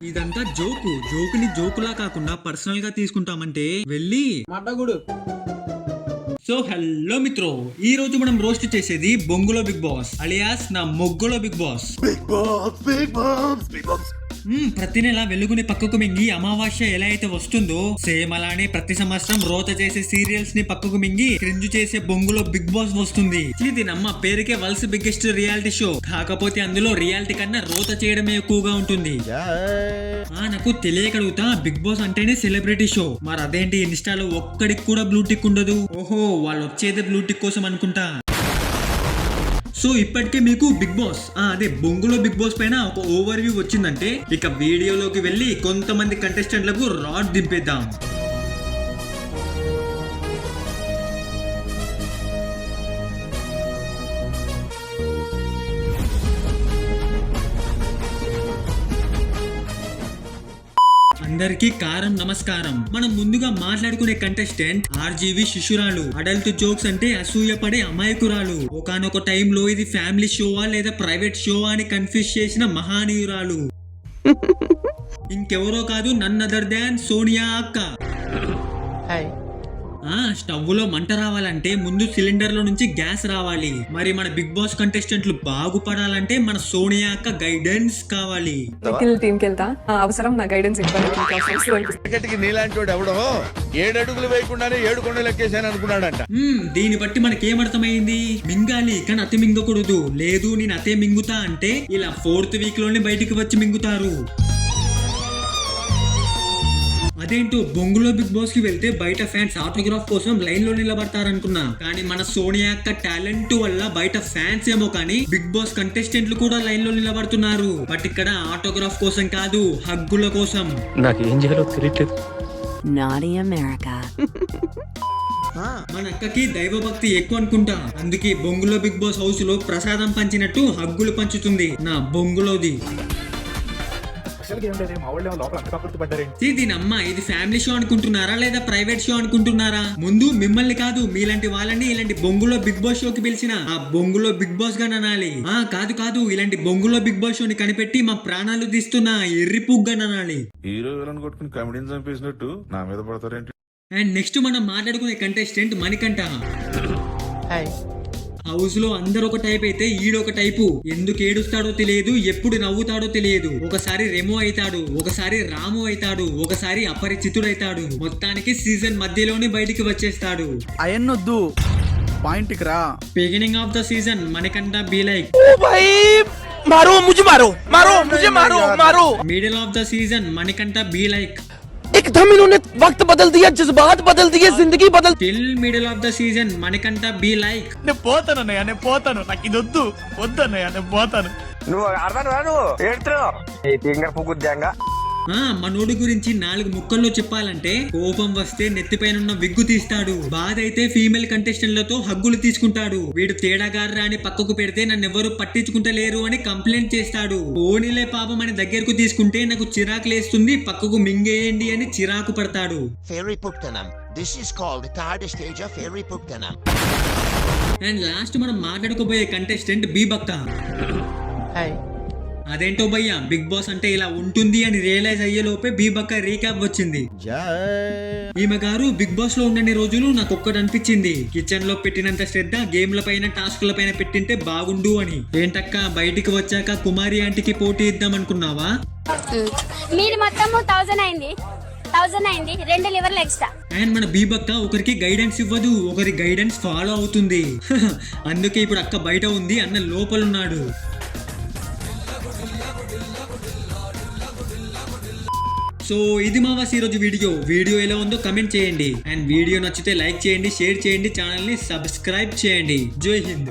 ఇదంతా జోకుని జోకులా కాకుండా పర్సనల్ గా తీసుకుంటామంటే వెళ్ళి మడ్డగుడు. సో హలో మిత్రో, ఈ రోజు మనం రోస్ట్ చేసేది బొంగులో బిగ్ బాస్ అలియాస్ నా మొగ్గులో బిగ్ బాస్. ప్రతి నెల వెలుగుని పక్కకు మింగి అమావాస్య ఎలా అయితే వస్తుందో సేమ్ అలానే ప్రతి సంవత్సరం రోత చేసే సీరియల్స్ ని పక్కకు మింగి క్రింజు చేసే బొంగులో బిగ్ బాస్ వస్తుంది. ఇది నమ్మ పేరుకే వరల్డ్స్ బిగ్గెస్ట్ రియాలిటీ షో, కాకపోతే అందులో రియాలిటీ కన్నా రోత చేయడమే ఎక్కువగా ఉంటుంది. నాకు తెలియకడుగుతా, బిగ్ బాస్ అంటేనే సెలబ్రిటీ షో, మరి అదేంటి ఇన్స్టాలో ఒక్కడికి కూడా బ్లూ టిక్ ఉండదు? ఓహో, వాళ్ళు వచ్చేదే బ్లూ టిక్ కోసం అనుకుంటా. సో ఇప్పటికే మీకు బిగ్ బాస్ అదే బొంగులో బిగ్ బాస్ పైన ఒక ఓవర్ వ్యూ వచ్చిందంటే ఇక వీడియోలోకి వెళ్ళి కొంతమంది కంటెస్టెంట్లకు రాడ్ దింపేద్దాం. అందరికీ కారం నమస్కారం. మనం ముందుగా మాట్లాడుకునే కంటెస్టెంట్ ఆర్జీవి శిశురాలు. అడల్ట్ జోక్స్ అంటే అసూయపడే అమాయకురాలు. ఒకానొక టైంలో ఇది ఫ్యామిలీ షోవా లేదా ప్రైవేట్ షోవా అని కన్ఫ్యూజ్ చేసిన మహానీయురాలు. ఇంకెవరో కాదు, నన్ అదర్ దాన్ సోనియా అక్క. స్టవ్ లో మంట రావాలంటే ముందు సిలిండర్ లో నుంచి గ్యాస్ రావాలి. మరి మన బిగ్ బాస్ కంటెస్టెంట్లు బాగుపడాలంటే మన సోనియా అక్క గైడెన్స్ కావాలి. అవసరం నా గైడెన్స్ నీలాంటి ఎవడో 7 అడుగులు వేయకుండానే 7 కొండలు ఎక్కేసాను అనుకున్నాడంట. దీన్ని బట్టి మనకేమర్థమైంది? మింగాలి కానీ అతి మింగకూడదు. లేదు నేను అతే మింగుతా అంటే ఇలా 4th వీక్ లోనే బయటికి వచ్చి మింగుతారు. అదేంటో బొంగులో బిగ్ బాస్ కి వెళ్తే బయట ఫ్యాన్స్ ఆటోగ్రాఫ్ కోసం లైన్ లో నిలబడతారనుకున్నా, కానీ మన సోనియా అక్క టాలెంట్ వల్ల బయట ఫ్యాన్స్ ఏమో కానీ బిగ్ బాస్ కంటెస్టెంట్లు కూడా లైన్ లో నిలబడుతున్నారు. బట్ ఇక్కడ ఆటోగ్రాఫ్ కోసం కాదు, హగ్గుల కోసం. నాకేం చేయాలో తెలియట్లేదు. మన అక్కకి దైవభక్తి ఎక్కువ అనుకుంటా, అందుకే బొంగులో బిగ్ బాస్ హౌస్ లో ప్రసాదం పంచినట్టు హగ్గులు పంచుతుంది నా బొంగులోది. దీనమ్మ, ఇది ఫ్యామిలీ షో అనుకుంటున్నారా లేదా ప్రైవేట్ షో అనుకుంటున్నారా? ముందు మిమ్మల్ని కాదు, మీలాంటి వాళ్ళని ఇలాంటి బొంగులో బిగ్ బాస్ షోకి పిలిచిన ఆ బొంగులో బిగ్ బాస్ గా అనాలి. కాదు, ఇలాంటి బొంగులో బిగ్ బాస్ షోని కనిపెట్టి మా ప్రాణాలు తీస్తున్న ఎర్రి పుగ్గా అనాలి. హీరో విలన్ కొట్టుకుని కమెడీని చంపేసినట్టు నా మీద పడతారేంటి? అండ్ నెక్స్ట్ మనం మాట్లాడుకునే కంటెస్టెంట్ మణికంఠ. హౌస్ లో అందరు ఒక టైప్ అయితే ఈడొక టైపు. ఎందుకు ఏడుస్తాడో తెలియదు, ఎప్పుడు నవ్వుతాడో తెలియదు. ఒకసారి రెమో అవుతాడు, ఒకసారి రాము అవుతాడు, ఒకసారి అపరిచితుడైతాడు. మొత్తానికి సీజన్ మధ్యలోనే బయటికి వచ్చేస్తాడు. అయన్నొద్దు, పాయింట్ కి రా. Beginning of the season Manikanta be like middle of the season Manikanta be like एकदम इन्होंने वक्त बदल दिया, जज्बात बदल दिए, जिंदगी बदल. Till middle of the season Manikanta be like నేను పోతాను, నాకు ఇది వద్దన్నయ్య, నేను పోతాను. నువ్వు అర్థం రాదు ఏడుతున్నావు. మనోడి గురించి 4 ముక్కల్లో చెప్పాలంటే కోపం వస్తే నెత్తిపైన విగ్గు తీస్తాడు, బాధ అయితే ఫీమేల్ కంటెస్టెంట్లతో హగ్గులు తీసుకుంటాడు. వీడు తేడాగార్రా అని పక్కకు పెడితే నన్నెవరు పట్టించుకుంటలేరు అని కంప్లైంట్ చేస్తాడు. పోనీలే పాపం అని దగ్గరకు తీసుకుంటే నాకు చిరాకు లేస్తుంది, పక్కకు మింగేయండి అని చిరాకు పడతాడు. This is called the third stage of fairy puktanam. And last మనం మాట్లాడుకోబోయే కంటెస్టెంట్ బీబక్క. అదేంటో భయ్యా, బిగ్ బాస్ అంటే ఇలా ఉంటుంది అని రియలైజ్ అయ్యే లోపే బీబక్క రీక్యాప్ వచ్చింది. ఈమె గారు బిగ్ బాస్ లో ఉండని రోజులు నాకు ఒక్కటి అనిపించింది, కిచెన్ లో పెట్టినంత శ్రద్ధ గేమ్ల పైన టాస్క్ల పైన పెట్టింటే బాగుండు అని. ఏంటక్క బయటికి వచ్చాక కుమారి ఆంటీకి పోటీ ఇద్దాం అనుకున్నావా? మీరు మొత్తం 1000 అయింది, 2 లివర్లు ఎక్స్ట్రా. అండ్ మన బీబక్క ఒకరికి గైడెన్స్ ఇవ్వదు, ఒకరి గైడెన్స్ ఫాలో అవుతుంది. అందుకే ఇప్పుడు అక్క బయట ఉంది, అన్న లోపలున్నాడు. సో ఇది మా వాసి ఈరోజు వీడియో ఎలా ఉందో కమెంట్ చేయండి. అండ్ వీడియో నచ్చితే లైక్ చేయండి, షేర్ చేయండి, ఛానల్ ని సబ్స్క్రైబ్ చేయండి. జై హింద్.